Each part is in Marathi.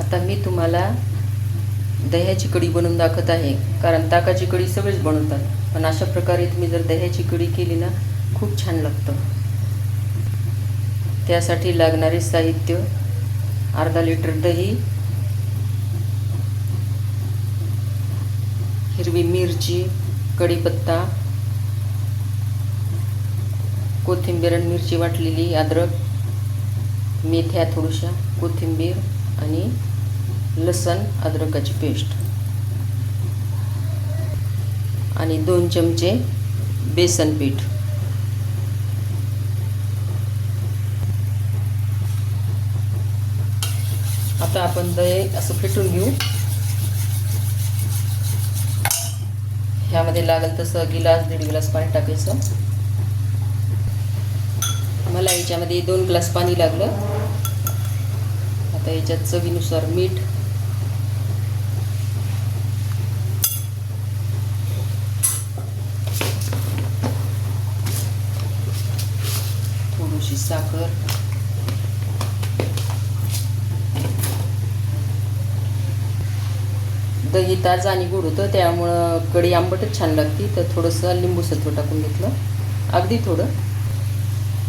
आता मी तुम्हाला दह्याची कढी बनवून दाखवत आहे. कारण ताकाची कढी सगळेच बनवतात, पण अशा प्रकारे तुम्ही जर दह्याची कढी केली ना, खूप छान लागतं. त्यासाठी लागणारे साहित्य: अर्धा लिटर दही, हिरवी मिरची, कढीपत्ता, कोथिंबीर आणि मिरची वाटलेली, अद्रक, मेथ्या थोड्याशा, कोथिंबीर आणि लसण अद्रकाची पेस्ट आणि 2 चमचे बेसन पीठ. आता आपण दही असं फेटून घेऊ. ह्यामध्ये लागेल तसं गिलास 1.5 गिलास पाणी टाकायचं. मला याच्यामध्ये 2 ग्लास पाणी लागलं. आता याच्यात चवीनुसार मीठ, थोडीशी साखर, दही ताजं आणि गोड होतं, त्यामुळं कढी आंबटच छान लागते. तर थोडंसं लिंबू सत्व टाकून घेतलं, अगदी थोडं,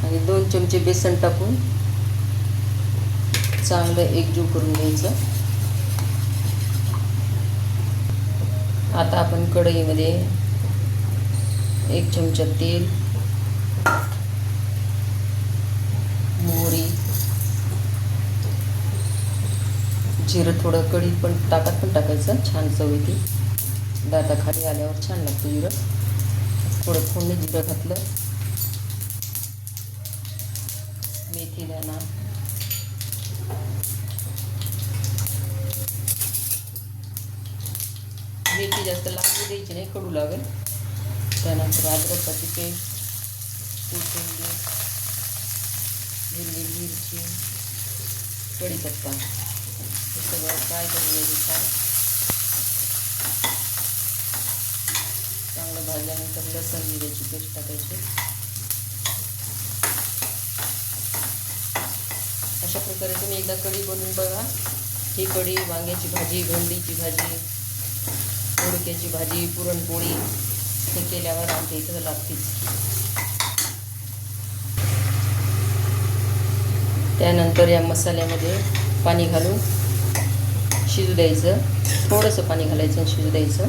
आणि 2 चमचे बेसन टाकून चांगलं एकजीव करून घ्यायचं. आता आपण कढईमध्ये 1 चमचा तेल, मोहरी, जिरं, थोडं कढी पण ताकात पण टाकायचं, छान चव येते. दाताखाली आल्यावर छान लागतं जिरं. थोडं फोडणी जिरं घातलं, मेथी दाणा, मेथी जास्त लागू द्यायची नाही, कडू लागेल. त्यानंतर अद्रकाची पेस्ट, कोथिंबीर, हिरवी मिरची, कढीपत्ता हे सगळं फ्राय करून घ्यायचं छान. चांगलं भाजल्यानंतर लसण जिऱ्याची पेस्ट टाकायची. अशा प्रकारे तुम्ही एकदा कढी बनवून बघा. ही कढी वांग्याची भाजी, भेंडीची भाजी, दोडक्याची भाजी, पुरणपोळी हे केल्यावर आमच्या इथं लागतेच. त्यानंतर या मसाल्यामध्ये पाणी घालून शिजू द्यायचं. थोडंसं पाणी घालायचं आणि शिजू द्यायचं.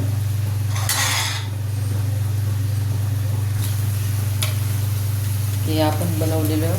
हे आपण बनवलेलं